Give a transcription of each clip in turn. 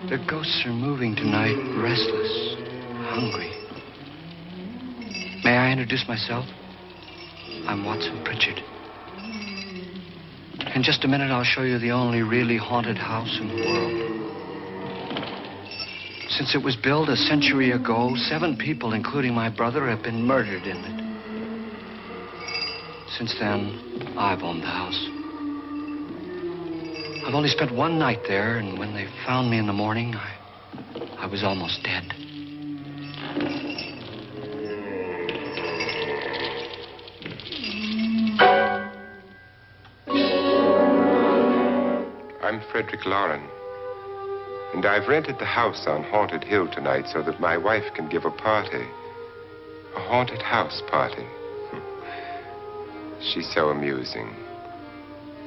The ghosts are moving tonight, restless, hungry. May I introduce myself? I'm Watson Pritchard. In just a minute, I'll show you the only really haunted house in the world. Since it was built a century ago, 7 people, including my brother, have been murdered in it. Since then, I've owned the house. I've only spent one night there, and when they found me in the morning, I was almost dead. I'm Frederick Lauren, and I've rented the house on Haunted Hill tonight so that my wife can give a party. A haunted house party. She's so amusing.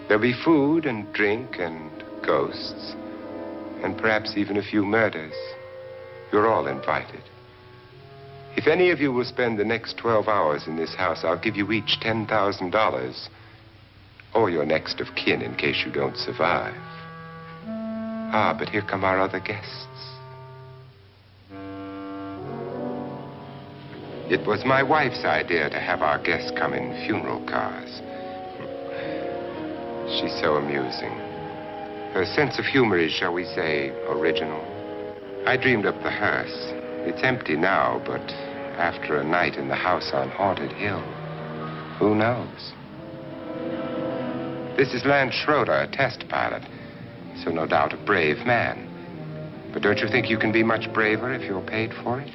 There'll be food and drink and ghosts, and perhaps even a few murders. You're all invited. If any of you will spend the next 12 hours in this house, I'll give you each $10,000, or your next of kin in case you don't survive. Ah, but here come our other guests. It was my wife's idea to have our guests come in funeral cars. She's so amusing. Her sense of humor is, shall we say, original. I dreamed up the hearse. It's empty now, but after a night in the house on Haunted Hill, who knows? This is Lance Schroeder, a test pilot, so no doubt a brave man. But don't you think you can be much braver if you're paid for it?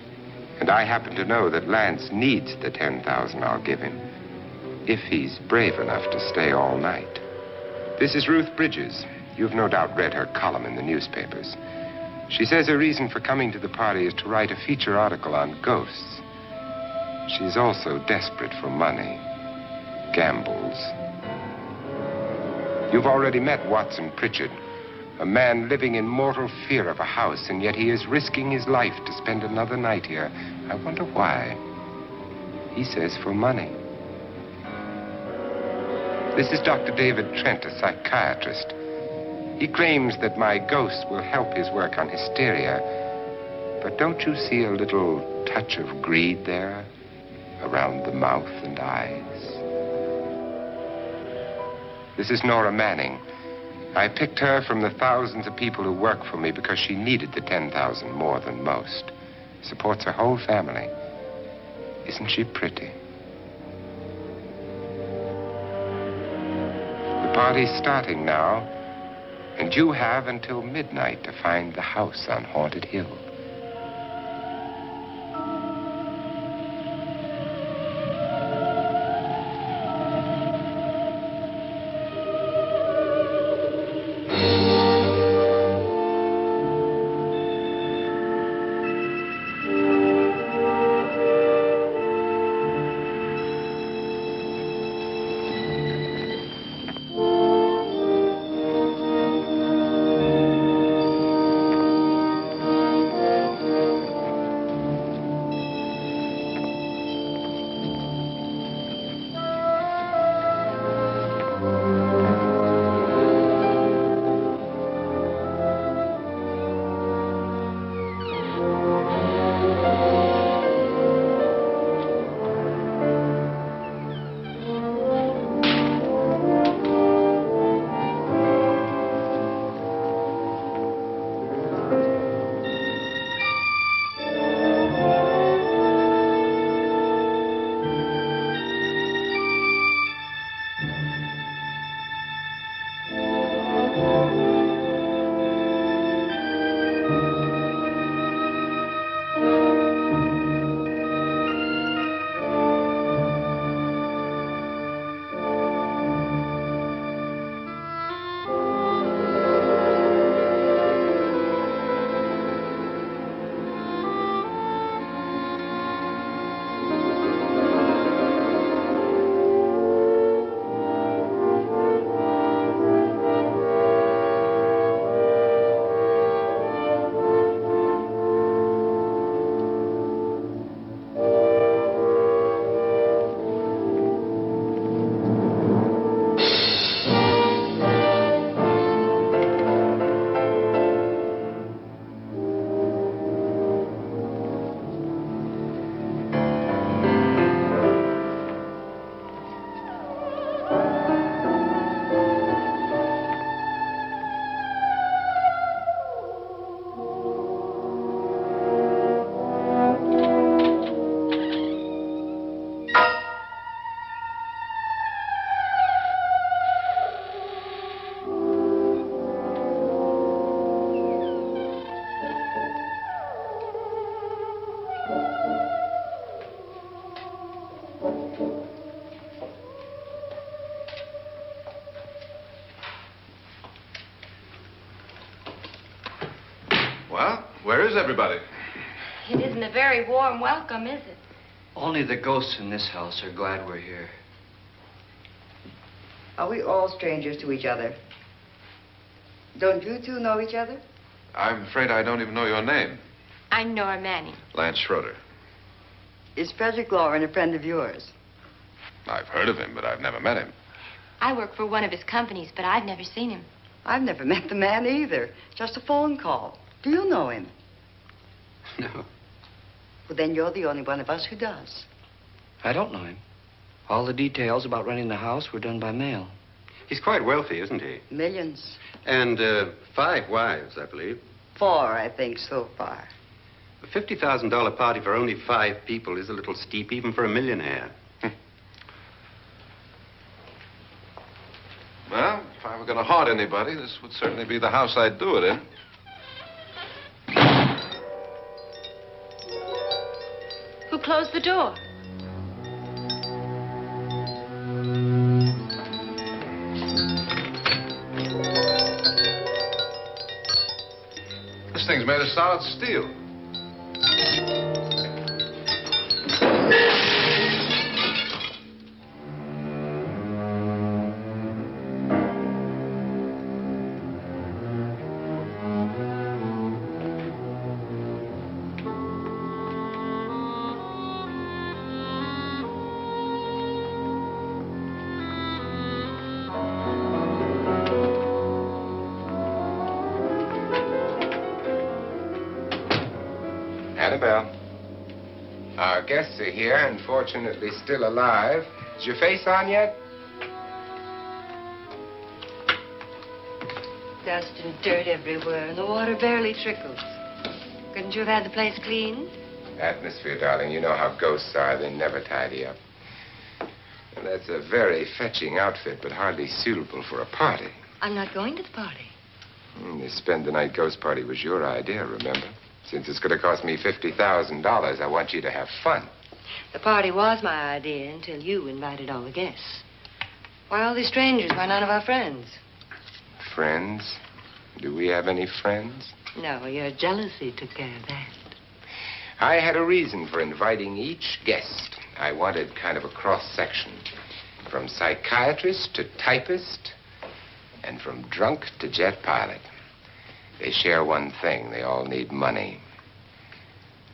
And I happen to know that Lance needs the $10,000 I'll give him, if he's brave enough to stay all night. This is Ruth Bridges. You've no doubt read her column in the newspapers. She says her reason for coming to the party is to write a feature article on ghosts. She's also desperate for money, gambles. You've already met Watson Pritchard, a man living in mortal fear of a house, and yet he is risking his life to spend another night here. I wonder why. He says for money. This is Dr. David Trent, a psychiatrist. He claims that my ghost will help his work on hysteria. But don't you see a little touch of greed there around the mouth and eyes? This is Nora Manning. I picked her from the thousands of people who work for me because she needed the $10,000 more than most. Supports her whole family. Isn't she pretty? The party's starting now, and you have until midnight to find the house on Haunted Hill. Well, where is everybody? It isn't a very warm welcome, is it? Only the ghosts in this house are glad we're here. Are we all strangers to each other? Don't you two know each other? I'm afraid I don't even know your name. I'm Nora Manning. Lance Schroeder. Is Frederick Lauren a friend of yours? I've heard of him, but I've never met him. I work for one of his companies, but I've never seen him. I've never met the man either. Just a phone call. Do you know him? No. Well, then you're the only one of us who does. I don't know him. All the details about renting the house were done by mail. He's quite wealthy, isn't he? Millions. And 5 wives, I believe. 4, I think, so far. A $50,000 party for only 5 people is a little steep, even for a millionaire. Well, if I were going to haunt anybody, this would certainly be the house I'd do it in. Who closed the door? This thing's made of solid steel. Annabelle, our guests are here, unfortunately still alive. Is your face on yet? Dust and dirt everywhere, and the water barely trickles. Couldn't you have had the place cleaned? Atmosphere, darling. You know how ghosts are. They never tidy up. And that's a very fetching outfit, but hardly suitable for a party. I'm not going to the party. The spend-the-night ghost party was your idea, remember? Since it's going to cost me $50,000, I want you to have fun. The party was my idea until you invited all the guests. Why all these strangers? Why none of our friends? Friends? Do we have any friends? No, your jealousy took care of that. I had a reason for inviting each guest. I wanted kind of a cross-section. From psychiatrist to typist, and from drunk to jet pilot. They share one thing. They all need money.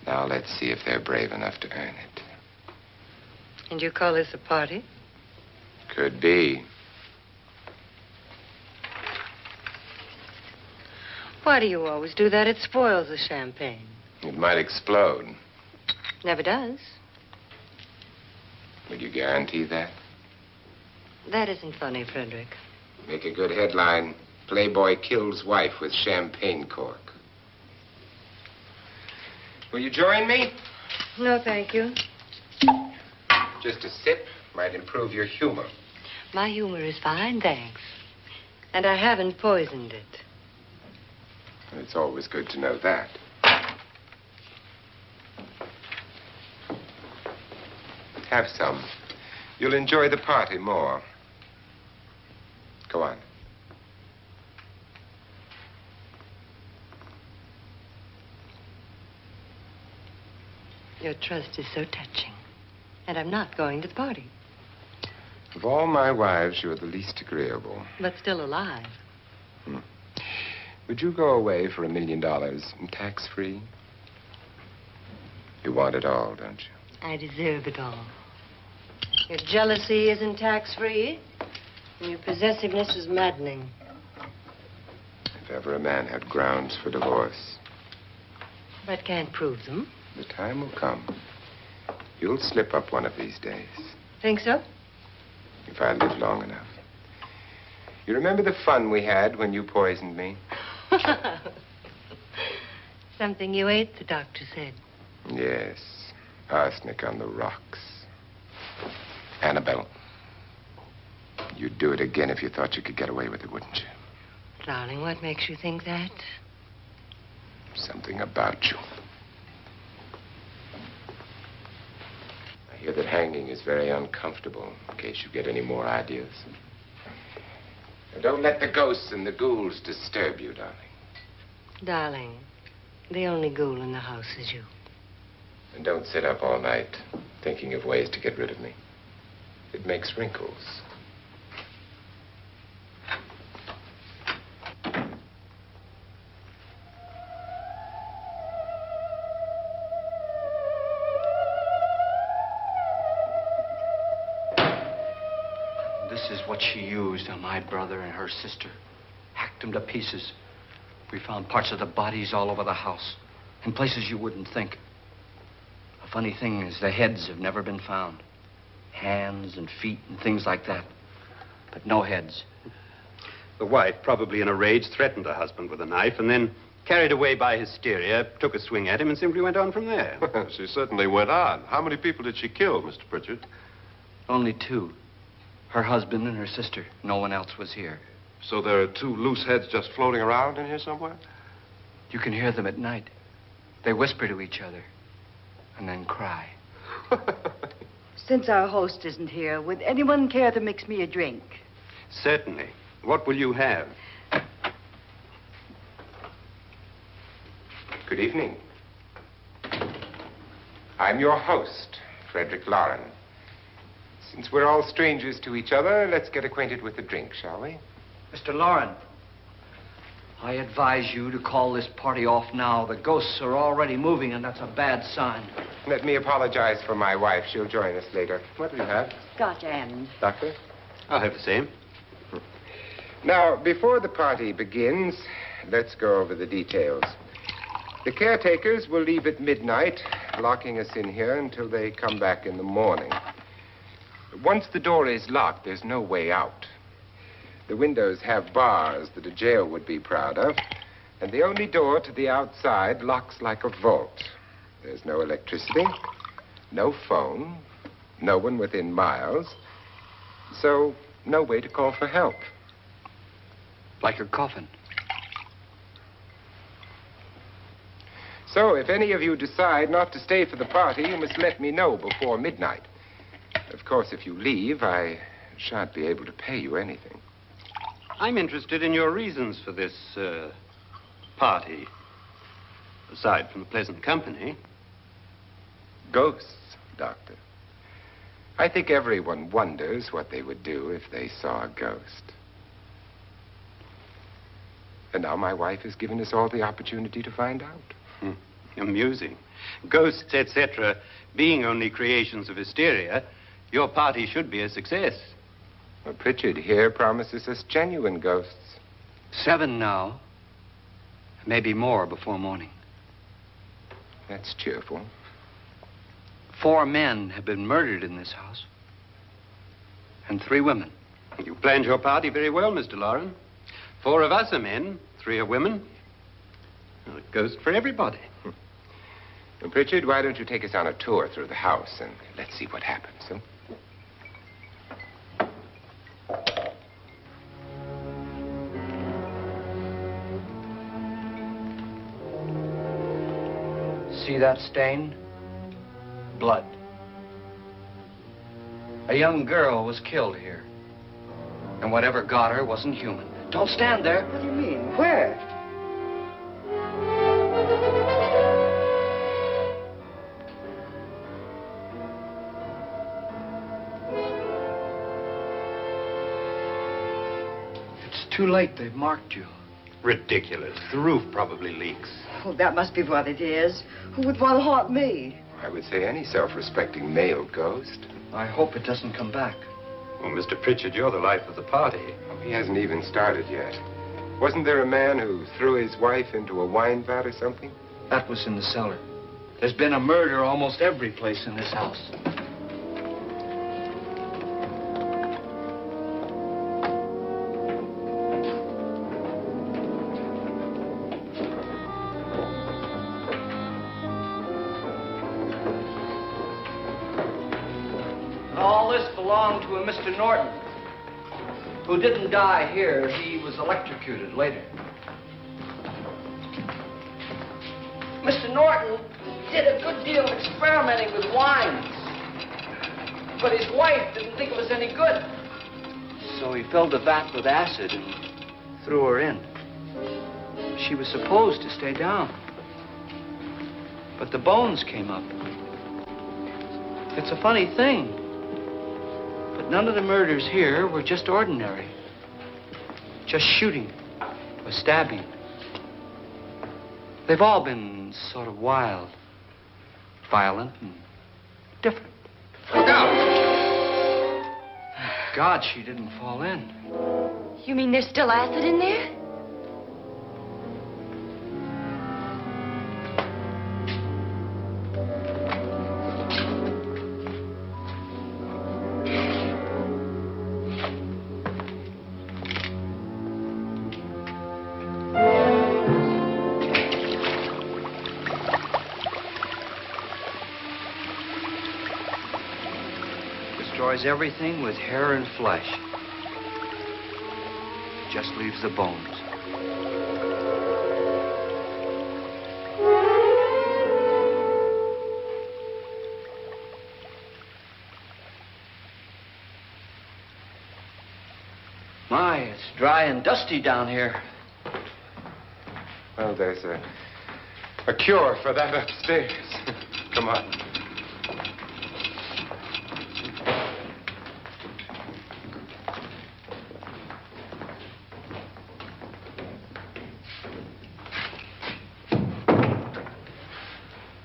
Now let's see if they're brave enough to earn it. And you call this a party? Could be. Why do you always do that? It spoils the champagne. It might explode. Never does. Would you guarantee that? That isn't funny, Frederick. Make a good headline. Playboy kills wife with champagne cork. Will you join me? No, thank you. Just a sip might improve your humor. My humor is fine, thanks. And I haven't poisoned it. It's always good to know that. Have some. You'll enjoy the party more. Go on. Your trust is so touching. And I'm not going to the party. Of all my wives, you're the least agreeable. But still alive. Would you go away for $1 million and tax-free? You want it all, don't you? I deserve it all. Your jealousy isn't tax-free. And your possessiveness is maddening. If ever a man had grounds for divorce. But can't prove them. The time will come. You'll slip up one of these days. Think so? If I live long enough. You remember the fun we had when you poisoned me? Something you ate, the doctor said. Yes. Arsenic on the rocks. Annabelle, you'd do it again if you thought you could get away with it, wouldn't you? Darling, what makes you think that? Something about you. I hear that hanging is very uncomfortable, in case you get any more ideas. Now, don't let the ghosts and the ghouls disturb you, darling. Darling, The only ghoul in the house is you. And don't sit up all night thinking of ways to get rid of me. It makes wrinkles. This is what she used on my brother and her sister. Hacked them to pieces. We found parts of the bodies all over the house, in places you wouldn't think. The funny thing is the heads have never been found. Hands and feet and things like that. But no heads. The wife, probably in a rage, threatened her husband with a knife and then, carried away by hysteria, took a swing at him and simply went on from there. She certainly went on. How many people did she kill, Mr. Pritchard? Only two. Her husband and her sister. No one else was here. So there are two loose heads just floating around in here somewhere? You can hear them at night. They whisper to each other and then cry. Since our host isn't here, would anyone care to mix me a drink? Certainly. What will you have? Good evening. I'm your host, Frederick Lauren. Since we're all strangers to each other, let's get acquainted with the drink, shall we? Mr. Lauren, I advise you to call this party off now. The ghosts are already moving, and that's a bad sign. Let me apologize for my wife. She'll join us later. What do you have? Scotch and. Doctor? I'll have the same. Now, before the party begins, let's go over the details. The caretakers will leave at midnight, locking us in here until they come back in the morning. Once the door is locked, there's no way out. The windows have bars that a jail would be proud of, and the only door to the outside locks like a vault. There's no electricity, no phone, no one within miles, so no way to call for help. Like a coffin. So if any of you decide not to stay for the party, you must let me know before midnight. Of course, if you leave, I shan't be able to pay you anything. I'm interested in your reasons for this, party. Aside from the pleasant company. Ghosts, Doctor. I think everyone wonders what they would do if they saw a ghost. And now my wife has given us all the opportunity to find out. Amusing. Ghosts, etc., being only creations of hysteria, your party should be a success. Well, Pritchard here promises us genuine ghosts. 7 now. Maybe more before morning. That's cheerful. 4 men have been murdered in this house. And 3 women. You planned your party very well, Mr. Lauren. 4 of us are men, 3 are women. Well, a ghost for everybody. Well, Pritchard, why don't you take us on a tour through the house and let's see what happens, huh? See that stain? Blood. A young girl was killed here. And whatever got her wasn't human. Don't stand there. What do you mean? Where? It's too late. They've marked you. Ridiculous. The roof probably leaks. Oh, that must be what it is. Who would want to haunt me? I would say any self-respecting male ghost. I hope it doesn't come back. Well, Mr. Pritchard, you're the life of the party. Oh, he hasn't even started yet. Wasn't there a man who threw his wife into a wine vat or something? That was in the cellar. There's been a murder almost every place in this house. All this belonged to a Mr. Norton, who didn't die here. He was electrocuted later. Mr. Norton did a good deal of experimenting with wines, but his wife didn't think it was any good. So he filled the vat with acid and threw her in. She was supposed to stay down. But the bones came up. It's a funny thing, but none of the murders here were just ordinary. Just shooting or stabbing. They've all been sort of wild, violent, and different. Look out! God, she didn't fall in. You mean there's still acid in there? Destroys everything with hair and flesh. Just leaves the bones. My, it's dry and dusty down here. Well, there's a cure for that upstairs. Come on.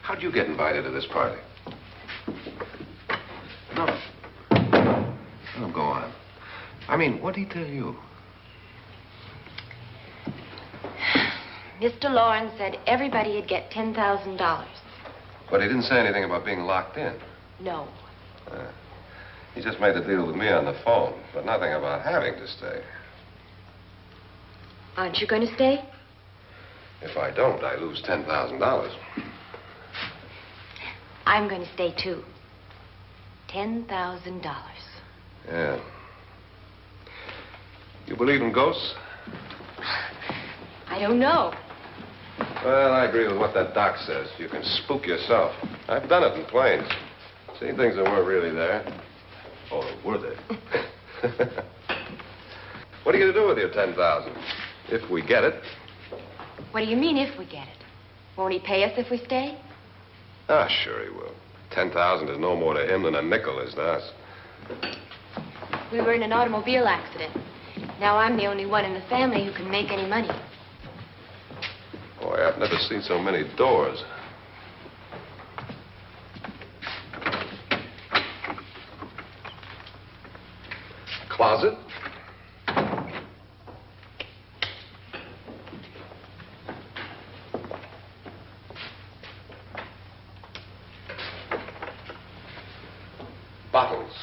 How'd you get invited to this party? No. Oh, go on. I mean, what did he tell you? Mr. Lawrence said everybody'd get $10,000. But he didn't say anything about being locked in. No. He just made the deal with me on the phone, but nothing about having to stay. Aren't you going to stay? If I don't, I lose $10,000. I'm going to stay, too. $10,000. Yeah. You believe in ghosts? I don't know. Well, I agree with what that doc says. You can spook yourself. I've done it in planes. Seen things that weren't really there. Or were they? What are you going to do with your $10,000? If we get it. What do you mean, if we get it? Won't he pay us if we stay? Ah, sure he will. 10,000 is no more to him than a nickel is to us. We were in an automobile accident. Now I'm the only one in the family who can make any money. Boy, I've never seen so many doors. Closet? Bottles.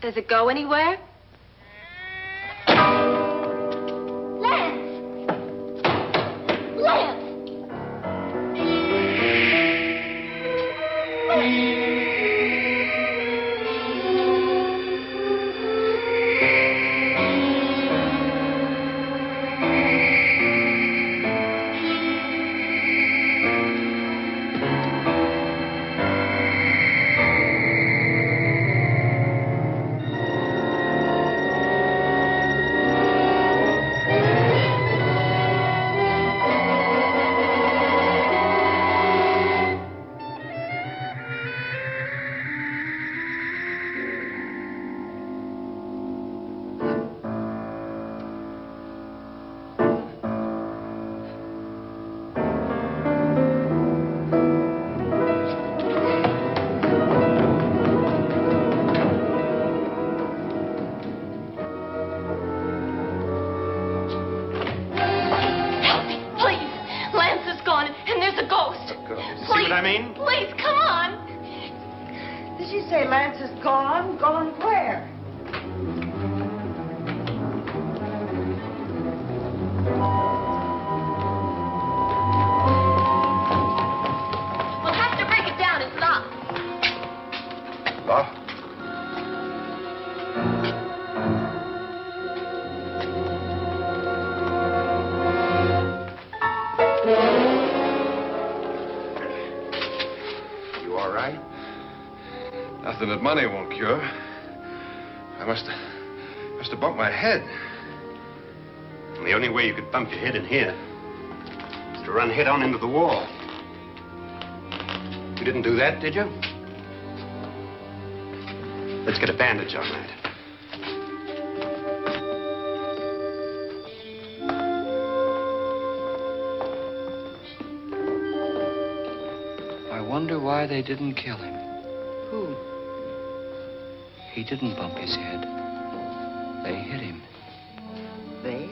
Does it go anywhere? Lance! Lance! Please, come on. Did she say Lance is gone? Gone where? We'll have to break it down. It's locked. Locked? something that money won't cure. I must have bumped my head. And the only way you could bump your head in here is to run head on into the wall. You didn't do that, did you? Let's get a bandage on that. I wonder why they didn't kill him. Who? He didn't bump his head. They hit him. They?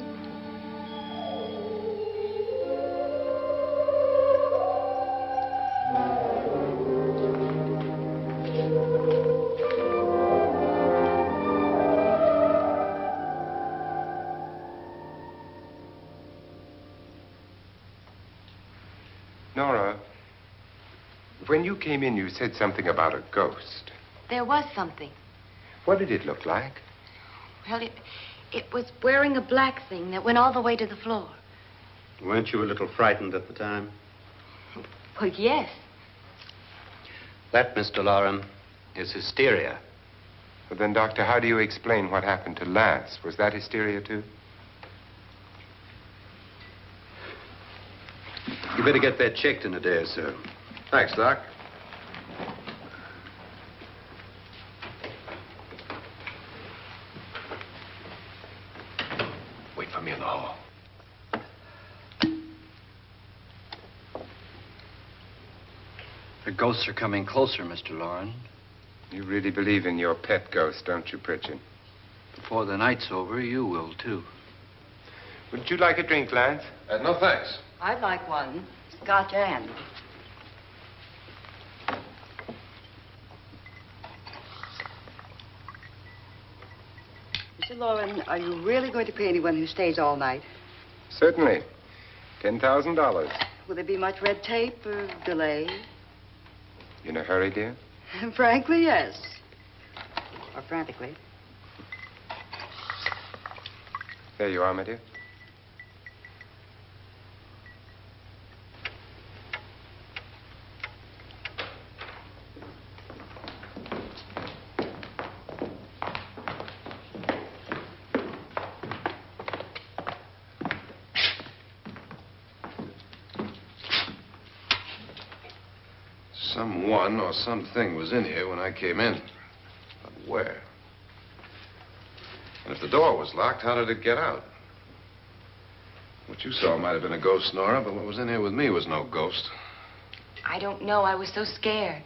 Nora, when you came in, you said something about a ghost. There was something. What did it look like? Well, it was wearing a black thing that went all the way to the floor. Weren't you a little frightened at the time? Well, yes. That, Mr. Loren, is hysteria. Well, then, Doctor, how do you explain what happened to Lance? Was that hysteria, too? You better get that checked in a day or so. Thanks, Doc. Wait for me in the hall. The ghosts are coming closer, Mr. Loren. You really believe in your pet ghost, don't you, Pritchard? Before the night's over, you will, too. Would you like a drink, Lance? No, thanks. I'd like one. Scotch and. Mr. Loren, are you really going to pay anyone who stays all night? Certainly. $10,000. Will there be much red tape or delay? You in a hurry, dear? Frankly, yes. Or frantically. There you are, my dear. Someone or something was in here when I came in. But where? And if the door was locked, how did it get out? What you saw might have been a ghost, Nora, but what was in here with me was no ghost. I don't know. I was so scared.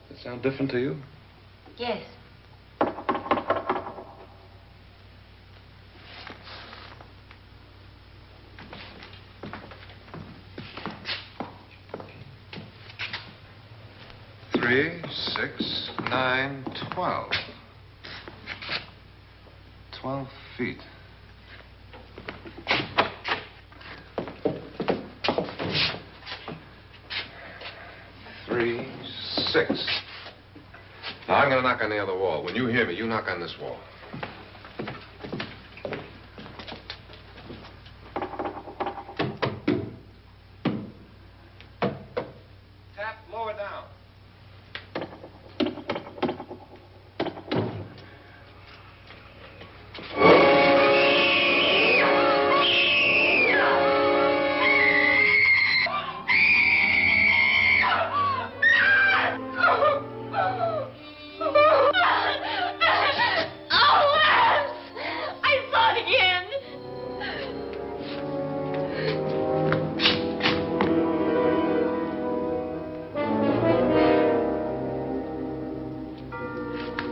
Does it sound different to you? Yes. Three, 6, 9, 12. 12 feet. Three, 6. Now, I'm going to knock on the other wall. When you hear me, you knock on this wall. Tap lower down.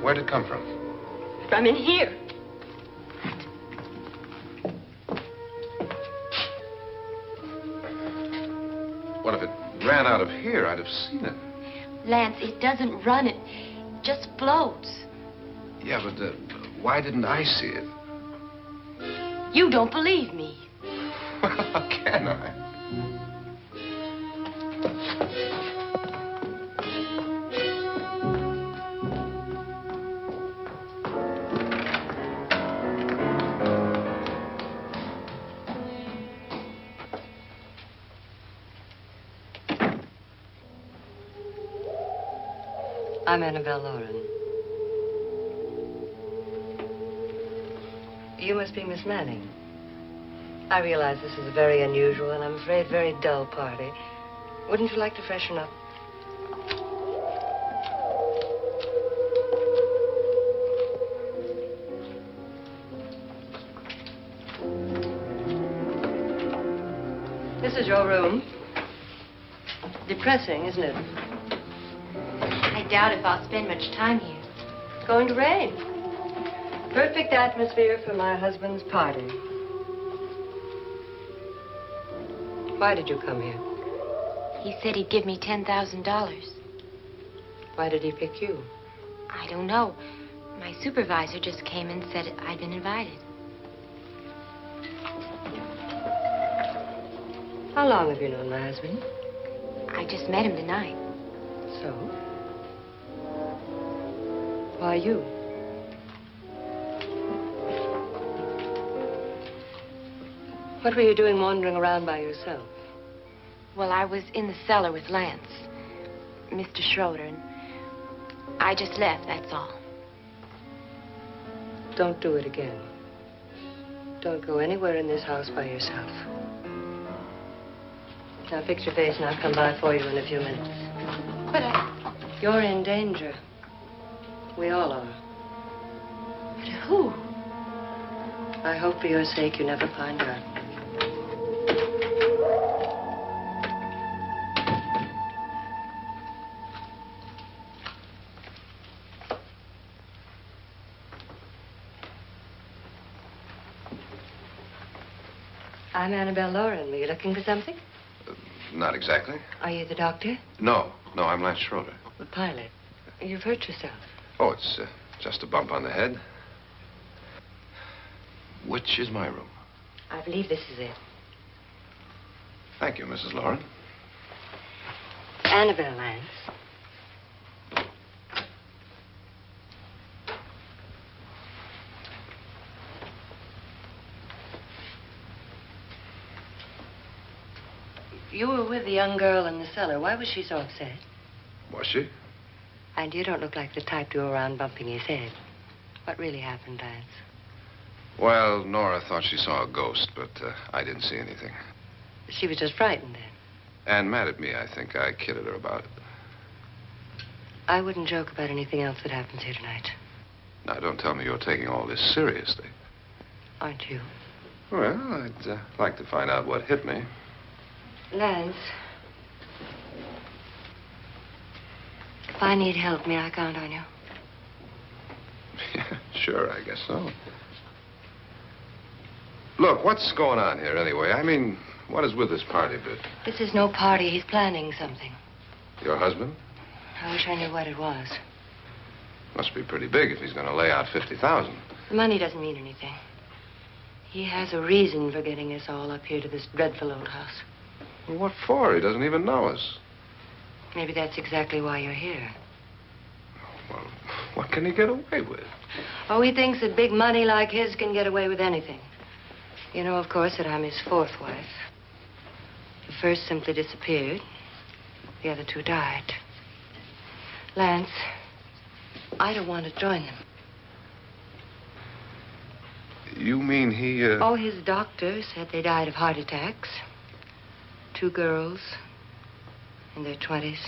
Where'd it come from? From in here. What if it ran out of here? I'd have seen it. Lance, it doesn't run. It just floats. Yeah, but why didn't I see it? You don't believe me. How can I? I'm Annabelle Lauren. You must be Miss Manning. I realize this is a very unusual and I'm afraid very dull party. Wouldn't you like to freshen up? This is your room. Depressing, isn't it? I doubt if I'll spend much time here. It's going to rain. Perfect atmosphere for my husband's party. Why did you come here? He said he'd give me $10,000. Why did he pick you? I don't know. My supervisor just came and said I'd been invited. How long have you known my husband? I just met him tonight. So? Why you? What were you doing wandering around by yourself? Well, I was in the cellar with Lance, Mr. Schroeder, and I just left, that's all. Don't do it again. Don't go anywhere in this house by yourself. Now fix your face and I'll come by for you in a few minutes. But You're in danger. We all are. But who? I hope for your sake you never find out. I'm Annabelle Lauren. Were you looking for something? Not exactly. Are you the doctor? No, I'm Lance Schroeder. The pilot. You've hurt yourself. Oh, it's just a bump on the head. Which is my room? I believe this is it. Thank you, Mrs. Lauren. Annabelle Lance. You were with the young girl in the cellar. Why was she so upset? Was she? And you don't look like the type to go around bumping his head. What really happened, Lance? Well, Nora thought she saw a ghost, but I didn't see anything. She was just frightened then. And mad at me, I think. I kidded her about it. I wouldn't joke about anything else that happens here tonight. Now, don't tell me you're taking all this seriously. Aren't you? Well, I'd like to find out what hit me. Lance. If I need help, may I count on you? Yeah, sure, I guess so. Look, what's going on here anyway? I mean, what is with this party bit? This is no party. He's planning something. Your husband? I wish I knew what it was. Must be pretty big if he's going to lay out 50,000. The money doesn't mean anything. He has a reason for getting us all up here to this dreadful old house. Well, what for? He doesn't even know us. Maybe that's exactly why you're here. Well, what can he get away with? Oh, he thinks that big money like his can get away with anything. You know, of course, that I'm his fourth wife. The first simply disappeared. The other two died. Lance, I don't want to join them. You mean he, Oh, his doctor said they died of heart attacks. 2 girls in their 20s.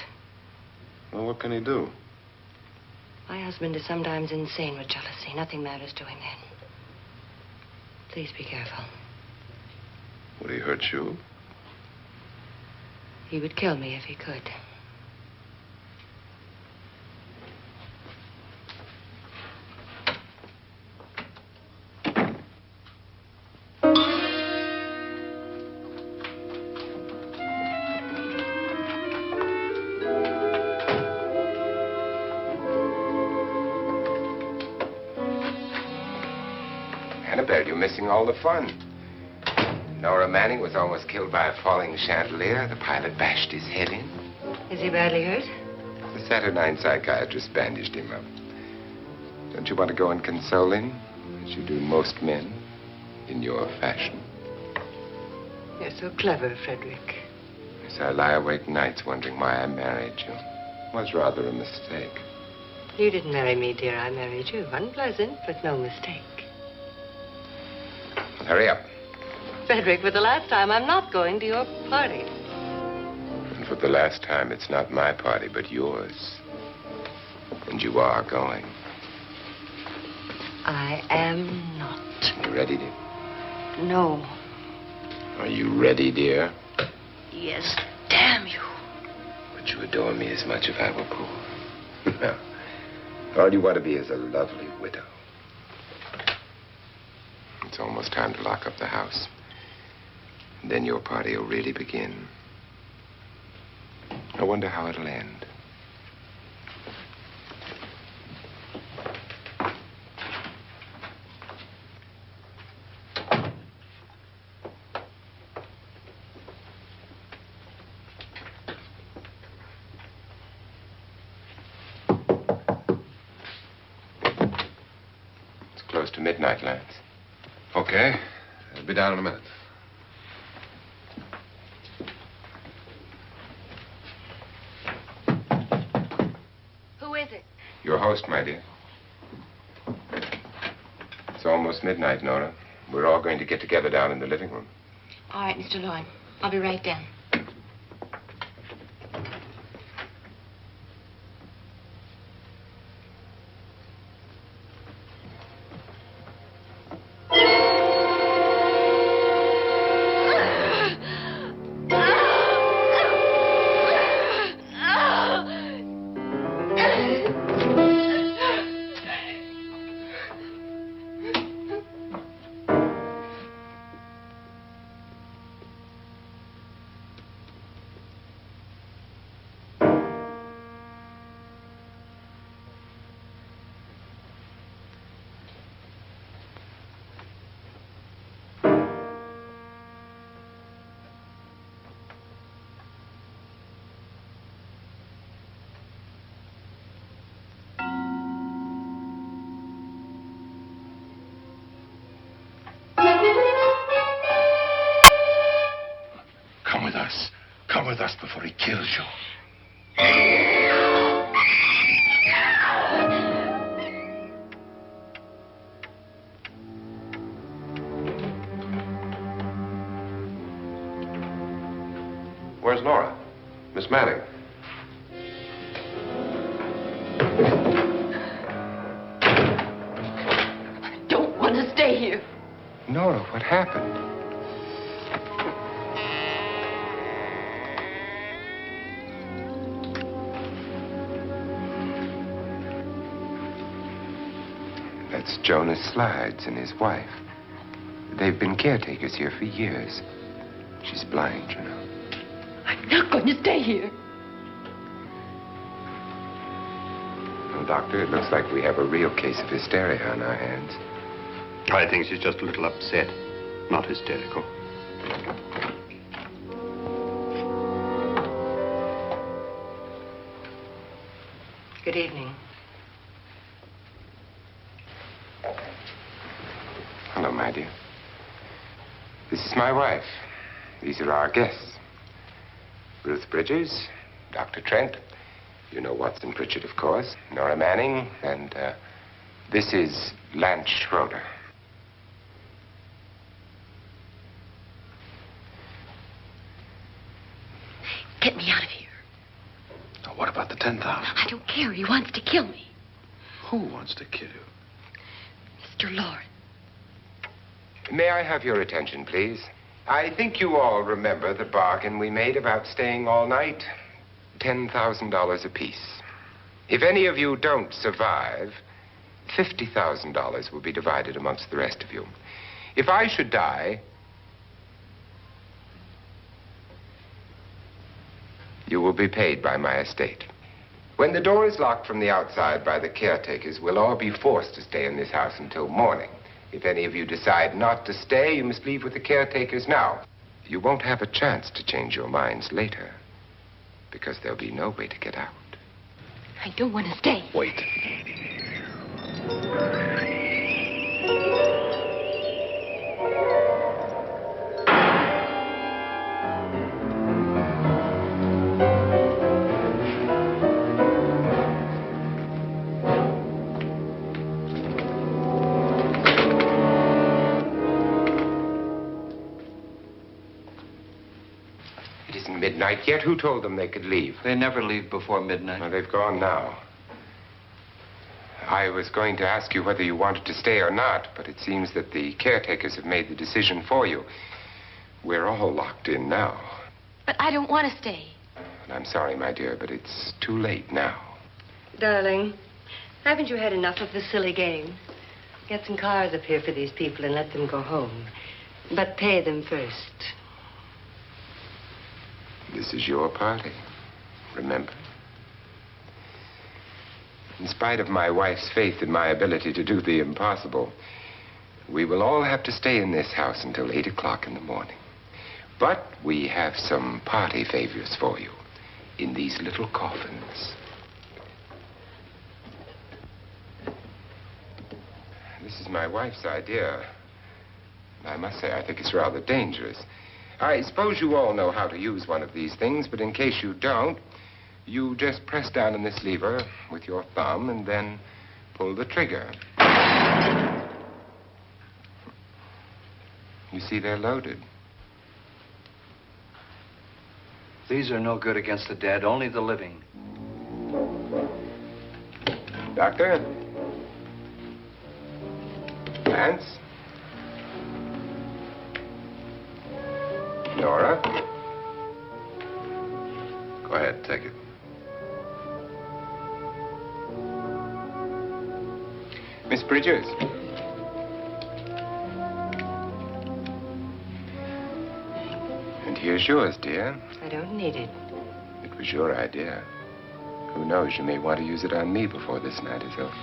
Well, what can he do? My husband is sometimes insane with jealousy. Nothing matters to him then. Please be careful. Would he hurt you? He would kill me if he could. Annabelle, you're missing all the fun. Nora Manning was almost killed by a falling chandelier. The pilot bashed his head in. Is he badly hurt? The Saturnine psychiatrist bandaged him up. Don't you want to go and console him, as you do most men, in your fashion? You're so clever, Frederick. Yes, I lie awake nights wondering why I married you. It was rather a mistake. You didn't marry me, dear. I married you. Unpleasant, but no mistake. Hurry up. Frederick, for the last time, I'm not going to your party. And for the last time, it's not my party, but yours. And you are going. I am not. You ready, dear? No. Are you ready, dear? Yes, damn you. Would you adore me as much if I were poor? No. All you want to be is a lovely widow. It's almost time to lock up the house. And then your party will really begin. I wonder how it'll end. It's close to midnight, Lance. Okay. I'll be down in a minute. Who is it? Your host, my dear. It's almost midnight, Nora. We're all going to get together down in the living room. All right, Mr. Lloyd. I'll be right down. Come with us. Come with us before he kills you. Where's Nora? Miss Manning. I don't want to stay here. Nora, what happened? That's Jonas Slides and his wife. They've been caretakers here for years. She's blind, you know. I'm not going to stay here. Well, Doctor, it looks like we have a real case of hysteria on our hands. I think she's just a little upset, not hysterical. Good evening. Hello, my dear. This is my wife. These are our guests. Ruth Bridges, Dr. Trent. You know Watson Pritchard, of course. Nora Manning, and this is Lance Schroeder. Get me out of here. Now, what about the 10,000? I don't care. He wants to kill me. Who wants to kill you? Mr. Lawrence. May I have your attention, please? I think you all remember the bargain we made about staying all night. $10,000 apiece. If any of you don't survive, $50,000 will be divided amongst the rest of you. If I should die, you will be paid by my estate. When the door is locked from the outside by the caretakers, we'll all be forced to stay in this house until morning. If any of you decide not to stay, you must leave with the caretakers now. You won't have a chance to change your minds later, because there'll be no way to get out. I don't want to stay. Wait. midnight yet? Who told them they could leave? They never leave before midnight. Well, they've gone now. I was going to ask you whether you wanted to stay or not, but it seems that the caretakers have made the decision for you. We're all locked in now. But I don't want to stay. And I'm sorry, my dear, but it's too late now. Darling, haven't you had enough of the silly game? Get some cars up here for these people and let them go home. But pay them first. This is your party, remember? In spite of my wife's faith in my ability to do the impossible, we will all have to stay in this house until 8 o'clock in the morning. But we have some party favors for you in these little coffins. This is my wife's idea. I must say, I think it's rather dangerous. I suppose you all know how to use one of these things, but in case you don't, you just press down on this lever with your thumb and then pull the trigger. You see, they're loaded. These are no good against the dead, only the living. Doctor? Lance? Nora? Go ahead, take it. Miss Bridges? And here's yours, dear. I don't need it. It was your idea. Who knows, you may want to use it on me before this night is over.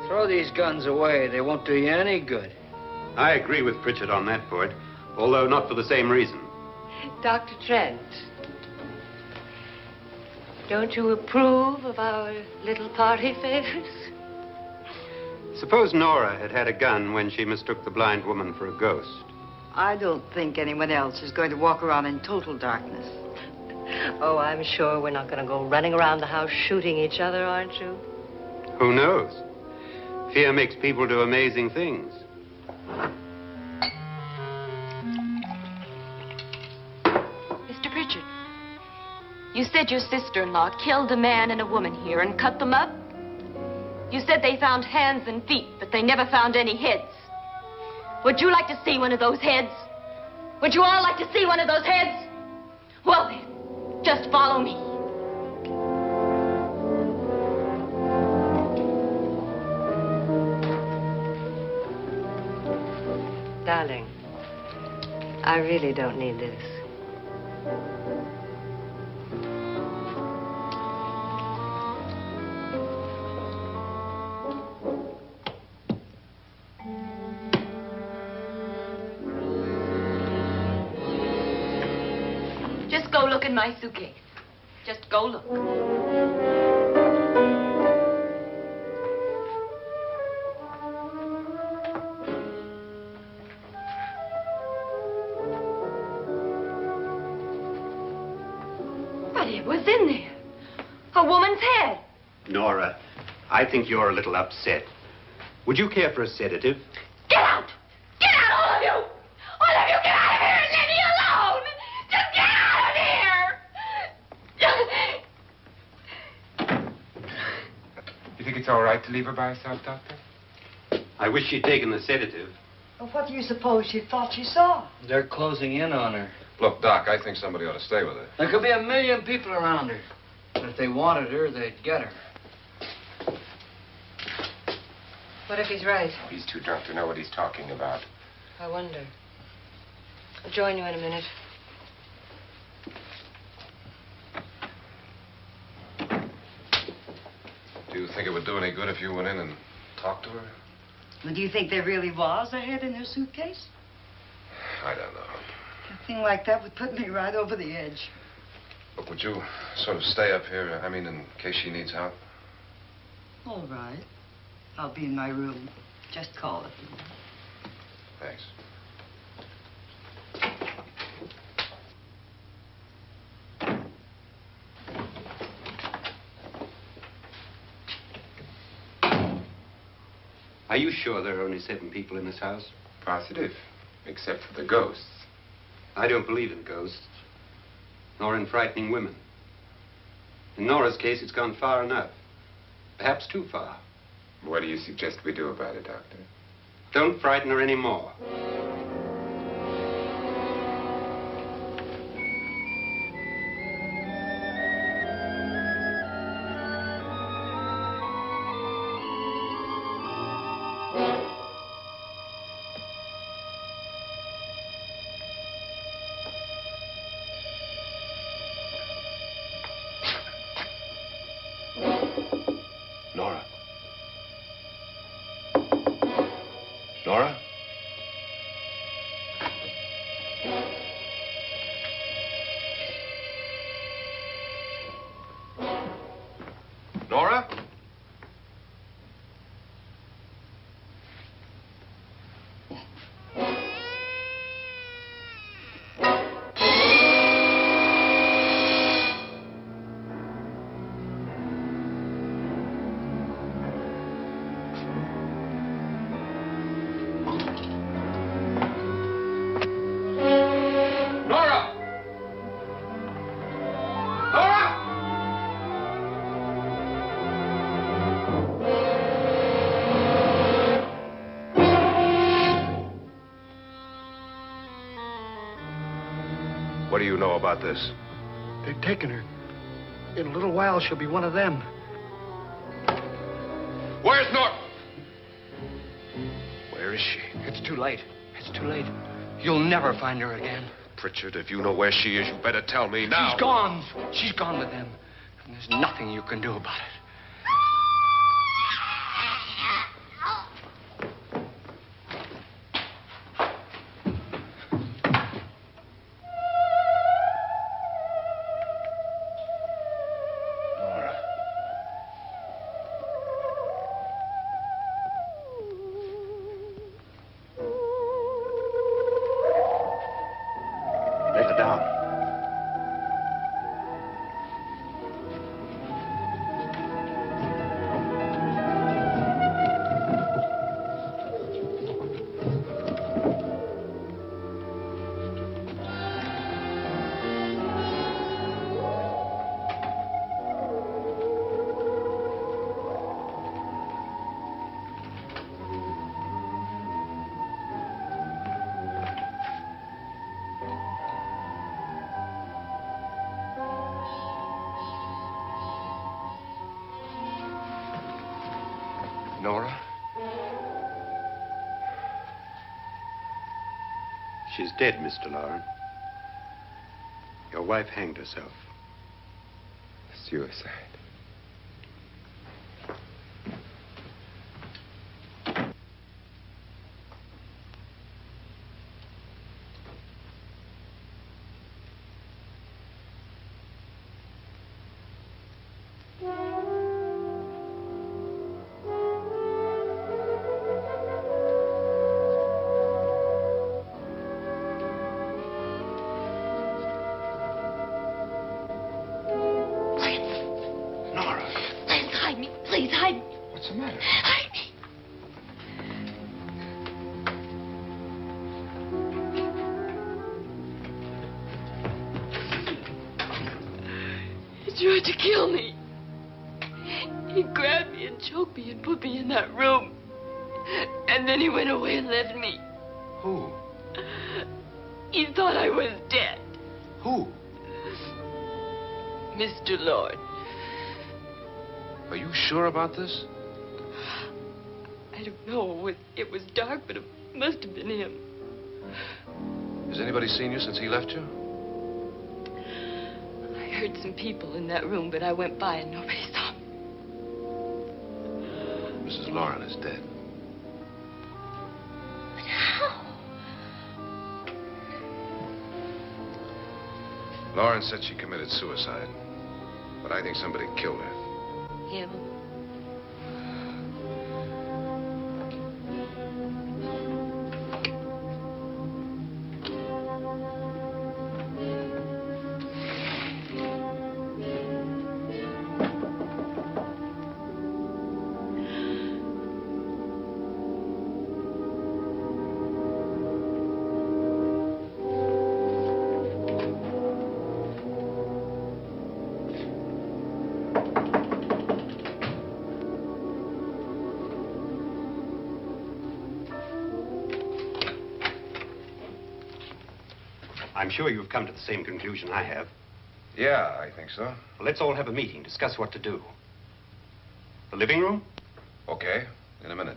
Throw these guns away. They won't do you any good. I agree with Pritchard on that point, although not for the same reason. Dr. Trent, don't you approve of our little party favors? Suppose Nora had had a gun when she mistook the blind woman for a ghost. I don't think anyone else is going to walk around in total darkness. Oh, I'm sure we're not going to go running around the house shooting each other, aren't you? Who knows? Fear makes people do amazing things. Mr. Pritchard, you said your sister-in-law killed a man and a woman here and cut them up? You said they found hands and feet, but they never found any heads. Would you like to see one of those heads? Would you all like to see one of those heads? Well then, just follow me. Darling, I really don't need this. Just go look in my suitcase. Just go look. But it was in there. A woman's head. Nora, I think you're a little upset. Would you care for a sedative? Get out! Get out, all of you! All of you, get out of here and leave me alone! Just get out of here! You think it's all right to leave her by herself, Doctor? I wish she'd taken the sedative. Well, what do you suppose she thought she saw? They're closing in on her. Look, Doc, I think somebody ought to stay with her. There could be 1 million people around her. But if they wanted her, they'd get her. What if he's right? He's too drunk to know what he's talking about. I wonder. I'll join you in a minute. Do you think it would do any good if you went in and talked to her? Well, do you think there really was a head in her suitcase? I don't know. A thing like that would put me right over the edge. Look, would you sort of stay up here, I mean, in case she needs help? All right. I'll be in my room. Just call it. Thanks. Are you sure there are only 7 people in this house? Positive, except for the ghosts. I don't believe in ghosts, nor in frightening women. In Nora's case, it's gone far enough. Perhaps too far. What do you suggest we do about it, Doctor? Don't frighten her anymore. Nora? Nora? Nora? What do you know about this? They've taken her. In a little while, she'll be one of them. Where's Nora? Where is she? It's too late. It's too late. You'll never find her again. Pritchard, if you know where she is, you better tell me now. She's gone. She's gone with them. And there's nothing you can do about it. Let her down. Nora? She's dead, Mr. Loren. Your wife hanged herself. Suicide. Please, hide me. What's the matter? Hide me. He tried to kill me. He grabbed me and choked me and put me in that room. And then he went away and left me. Who? He thought I was dead. Who? Mr. Lord. Are you sure about this? I don't know. It was dark, but it must have been him. Has anybody seen you since he left you? I heard some people in that room, but I went by and nobody saw me. Mrs. Loren is dead. But how? Loren said she committed suicide, but I think somebody killed her. Him? I'm sure you've come to the same conclusion I have. Yeah, I think so. Well, let's all have a meeting, discuss what to do. The living room? Okay, in a minute.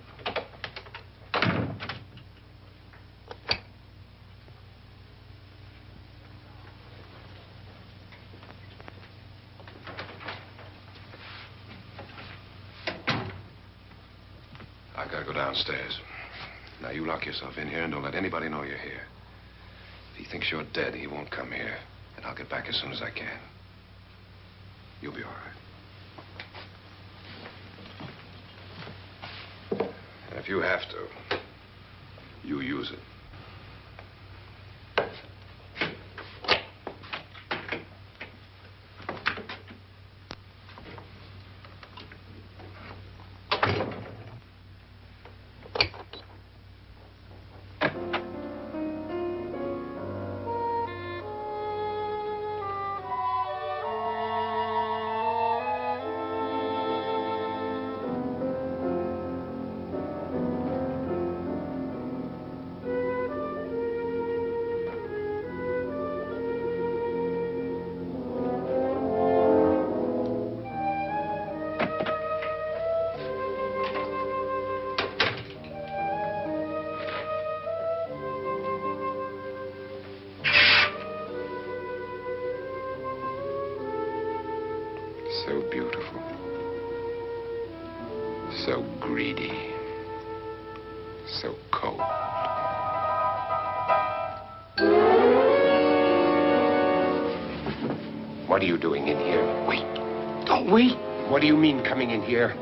I've got to go downstairs. Now, you lock yourself in here and don't let anybody know you're here. If he thinks you're dead, he won't come here. And I'll get back as soon as I can. You'll be all right. And if you have to, you use it. So beautiful. So greedy. So cold. What are you doing in here? Wait. Don't wait. What do you mean coming in here?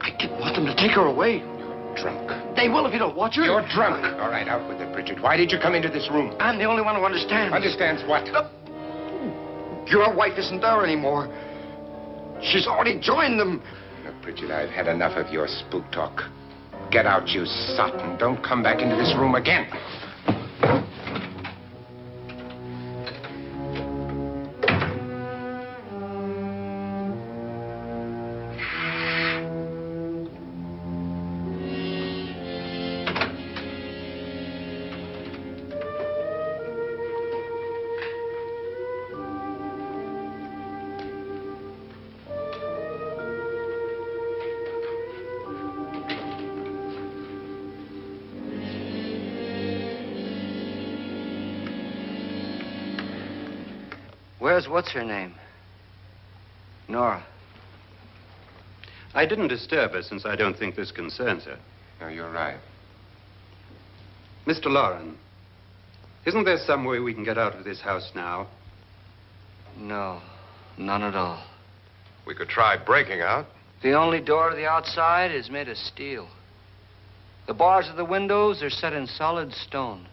I didn't want them to take her away. You're drunk. They will if you don't watch her. You're drunk. All right, out with it, Bridget. Why did you come into this room? I'm the only one who understands. Understands what? Your wife isn't there anymore. She's already joined them. Look, Bridget, I've had enough of your spook talk. Get out, you sot, and don't come back into this room again. Where's what's-her-name? Nora. I didn't disturb her since I don't think this concerns her. No, you're right. Mr. Loren, isn't there some way we can get out of this house now? No, none at all. We could try breaking out. The only door to the outside is made of steel. The bars of the windows are set in solid stone.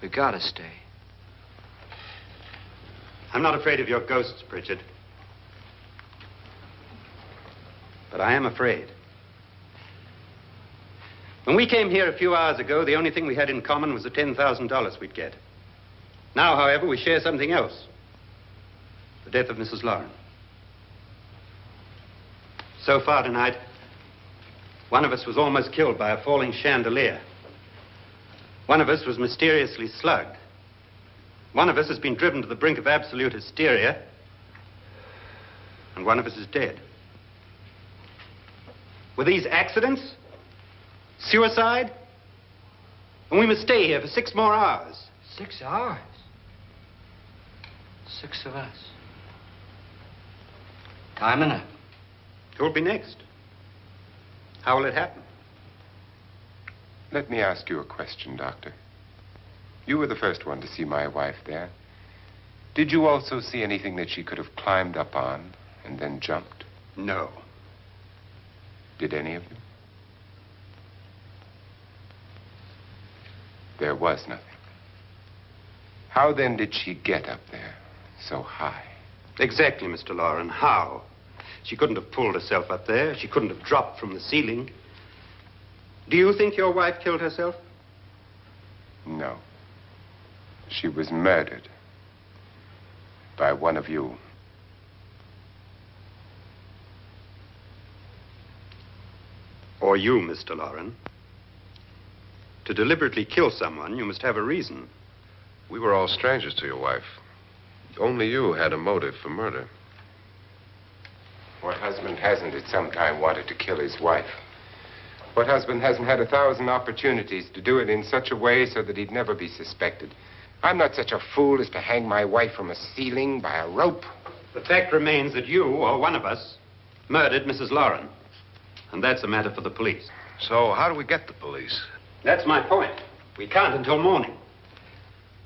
We gotta stay. I'm not afraid of your ghosts, Pritchard. But I am afraid. When we came here a few hours ago, the only thing we had in common was the $10,000 we'd get. Now, however, we share something else. The death of Mrs. Loren. So far tonight, one of us was almost killed by a falling chandelier. One of us was mysteriously slugged. One of us has been driven to the brink of absolute hysteria, and one of us is dead. Were these accidents? Suicide? And we must stay here for 6 more hours. 6 hours? 6 of us. Time enough. Who will be next? How will it happen? Let me ask you a question, Doctor. You were the first one to see my wife there. Did you also see anything that she could have climbed up on and then jumped? No. Did any of you? There was nothing. How then did she get up there so high? Exactly, Mr. Loren. How? She couldn't have pulled herself up there. She couldn't have dropped from the ceiling. Do you think your wife killed herself? No. She was murdered by one of you. Or you, Mr. Loren. To deliberately kill someone, you must have a reason. We were all strangers to your wife. Only you had a motive for murder. What husband hasn't at some time wanted to kill his wife? What husband hasn't had 1,000 opportunities to do it in such a way so that he'd never be suspected? I'm not such a fool as to hang my wife from a ceiling by a rope. The fact remains that you, or one of us, murdered Mrs. Lauren. And that's a matter for the police. So how do we get the police? That's my point. We can't until morning.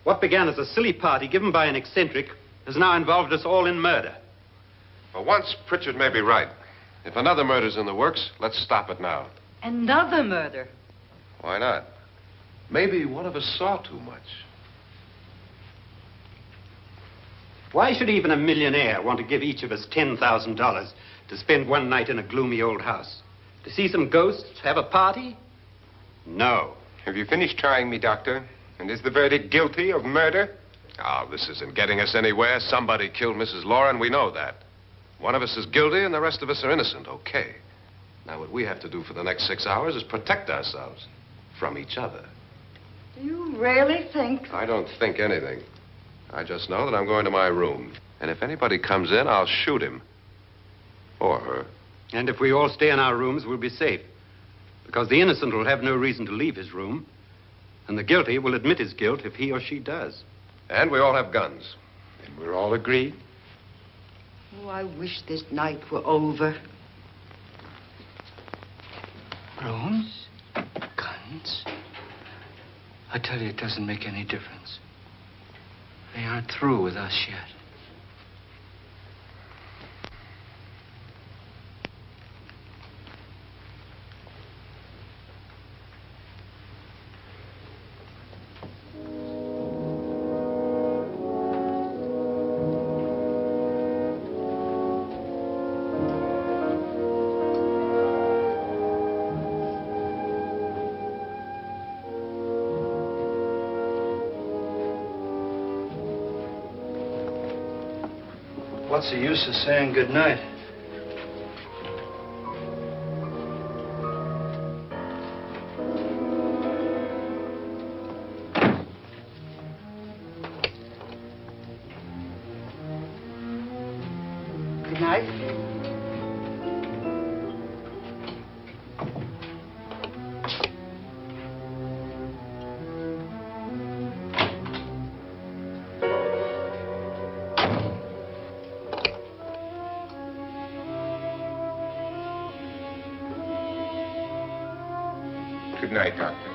What began as a silly party given by an eccentric has now involved us all in murder. For once, Pritchard may be right. If another murder's in the works, let's stop it now. Another murder? Why not? Maybe one of us saw too much. Why should even a millionaire want to give each of us $10,000 to spend one night in a gloomy old house? To see some ghosts, have a party? No. Have you finished trying me, Doctor? And is the verdict guilty of murder? Oh, this isn't getting us anywhere. Somebody killed Mrs. Lauren, we know that. One of us is guilty and the rest of us are innocent, okay. Now, what we have to do for the next 6 hours is protect ourselves from each other. Do you really think? I don't think anything. I just know that I'm going to my room. And if anybody comes in, I'll shoot him. Or her. And if we all stay in our rooms, we'll be safe. Because the innocent will have no reason to leave his room. And the guilty will admit his guilt if he or she does. And we all have guns. And we're all agreed? Oh, I wish this night were over. Rooms? Guns? I tell you, it doesn't make any difference. They aren't through with us yet. What's the use of saying good night? Good night. Good night, Doctor.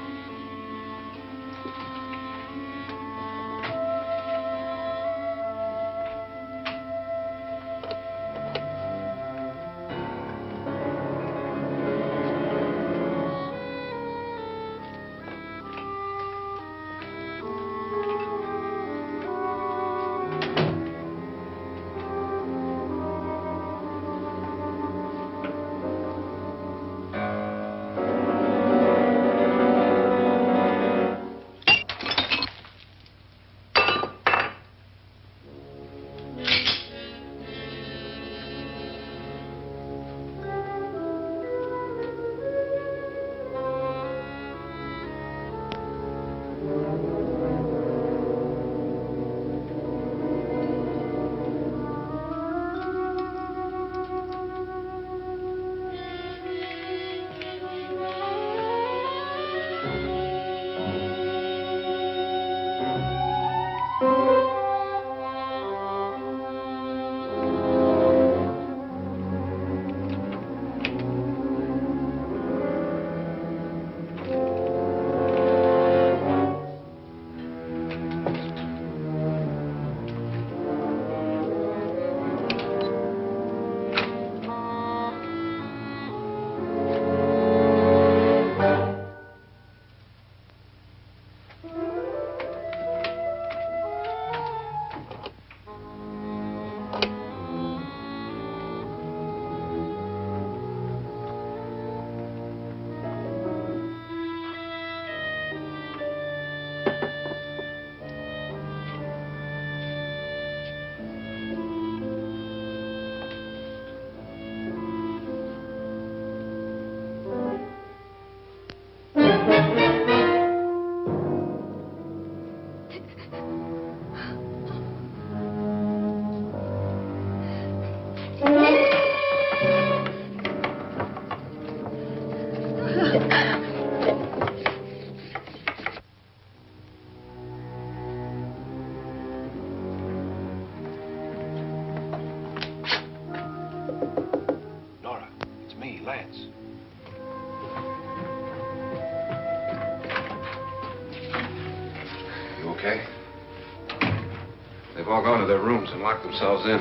all gone to their rooms and locked themselves in.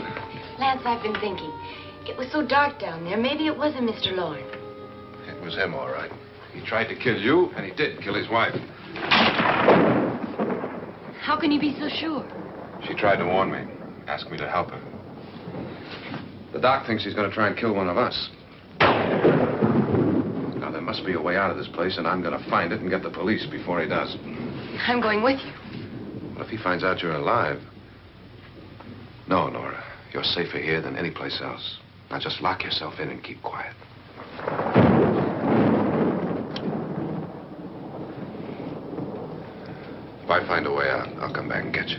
Lance, I've been thinking. It was so dark down there. Maybe it wasn't Mr. Lorne. It was him, all right. He tried to kill you, and he did kill his wife. How can you be so sure? She tried to warn me, asked me to help her. The doc thinks he's going to try and kill one of us. Now, there must be a way out of this place, and I'm going to find it and get the police before he does. I'm going with you. What if he finds out you're alive? No, Nora. You're safer here than any place else. Now, just lock yourself in and keep quiet. If I find a way out, I'll come back and get you.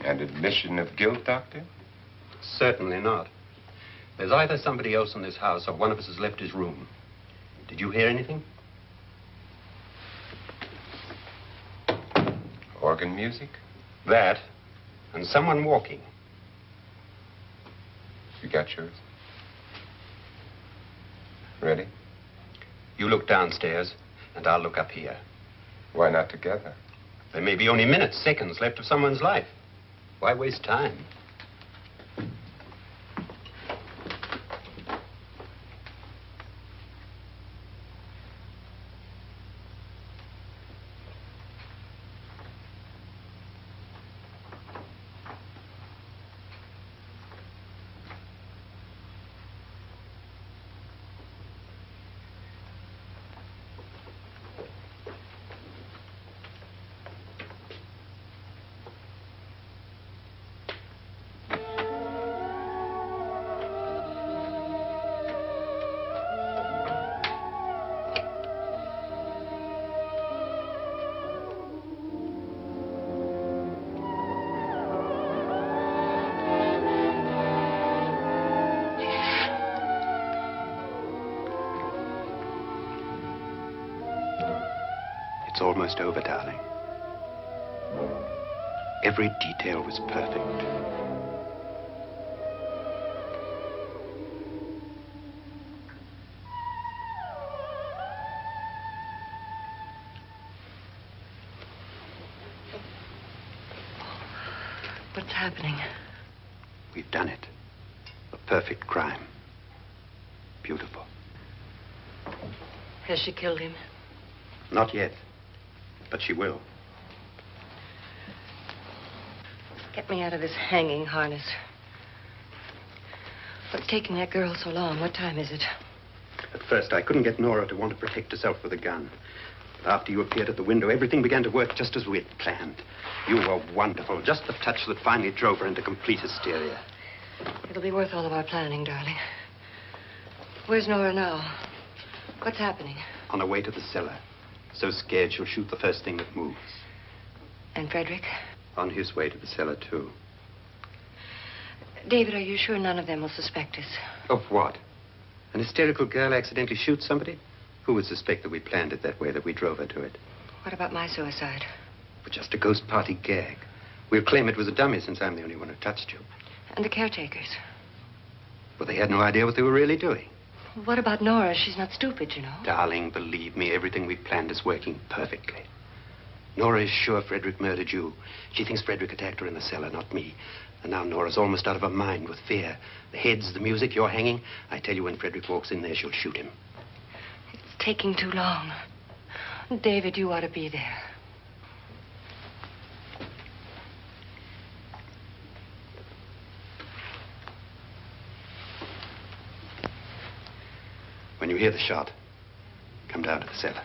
And admission of guilt, Doctor? Certainly not. There's either somebody else in this house or one of us has left his room. Did you hear anything? Organ music? That, and someone walking. You got yours? Ready? You look downstairs, and I'll look up here. Why not together? There may be only minutes, seconds left of someone's life. Why waste time? It's almost over, darling. Every detail was perfect. What's happening? We've done it. A perfect crime. Beautiful. Has she killed him? Not yet, but she will. Get me out of this hanging harness. What's taking that girl so long? What time is it? At first, I couldn't get Nora to want to protect herself with a gun. But after you appeared at the window, everything began to work just as we had planned. You were wonderful. Just the touch that finally drove her into complete hysteria. It'll be worth all of our planning, darling. Where's Nora now? What's happening? On her way to the cellar. So scared she'll shoot the first thing that moves. And Frederick? On his way to the cellar, too. David, are you sure none of them will suspect us? Of what? An hysterical girl accidentally shoots somebody? Who would suspect that we planned it that way, that we drove her to it? What about my suicide? But just a ghost party gag. We'll claim it was a dummy since I'm the only one who touched you. And the caretakers? Well, they had no idea what they were really doing. What about Nora? She's not stupid, you know. Darling, believe me, everything we planned is working perfectly. Nora is sure Frederick murdered you. She thinks Frederick attacked her in the cellar, not me. And now Nora's almost out of her mind with fear. The heads, the music, you're hanging. I tell you, when Frederick walks in there, she'll shoot him. It's taking too long. David, you ought to be there. When you hear the shot, come down to the cellar.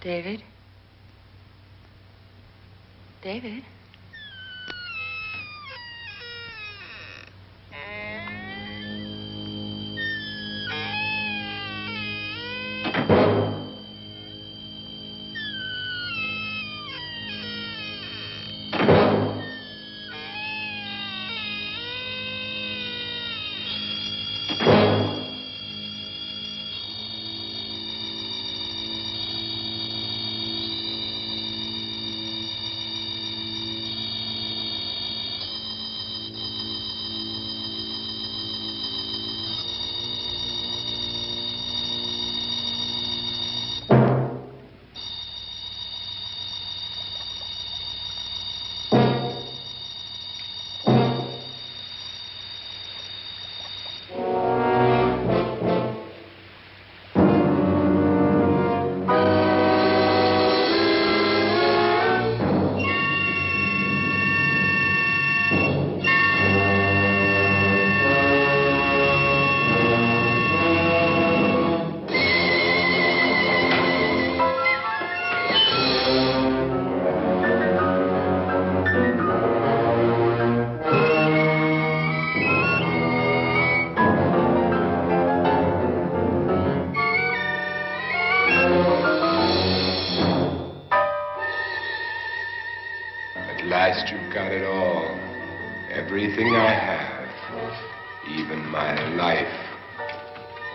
David? David? You've got it all. Everything I have. Even my life.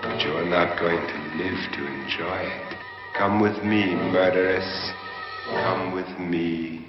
But you're not going to live to enjoy it. Come with me, murderess. Come with me.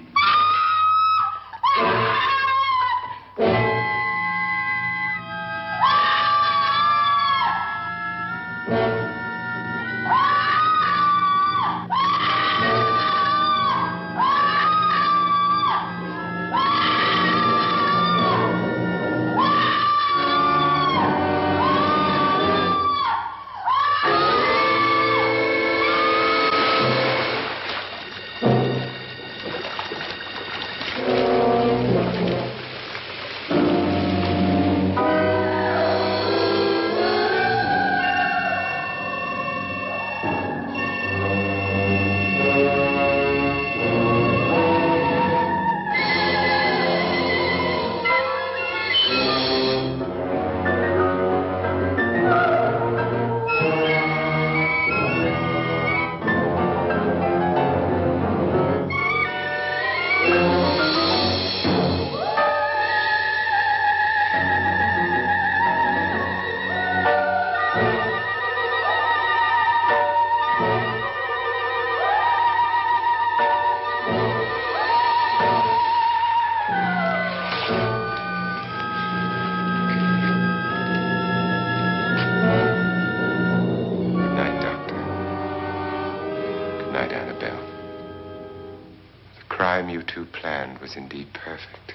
You two planned was indeed perfect.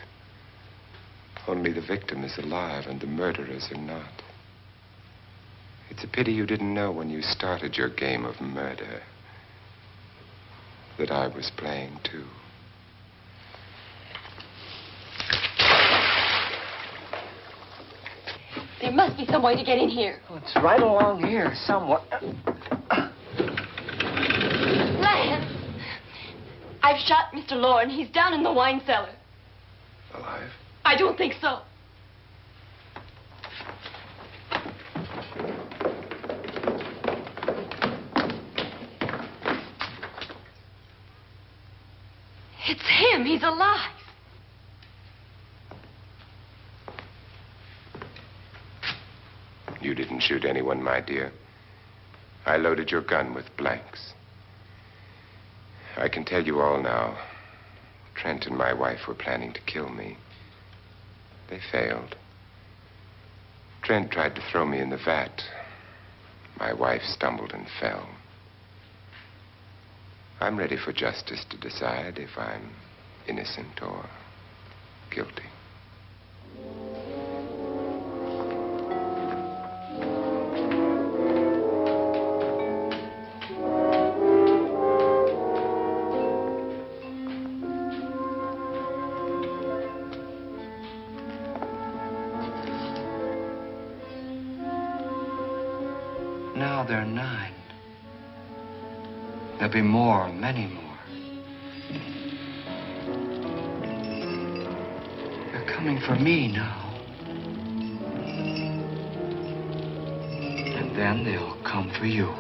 Only the victim is alive and the murderers are not. It's a pity you didn't know when you started your game of murder that I was playing too. There must be some way to get in here. Oh, it's right along here somewhere. Lance! I've shot Mr. Lorne. He's down in the wine cellar. Alive? I don't think so. It's him. He's alive. You didn't shoot anyone, my dear. I loaded your gun with blanks. I can tell you all now. Trent and my wife were planning to kill me. They failed. Trent tried to throw me in the vat. My wife stumbled and fell. I'm ready for justice to decide if I'm innocent or guilty. Now they're 9. There'll be more, many more. They're coming for me now. And then they'll come for you.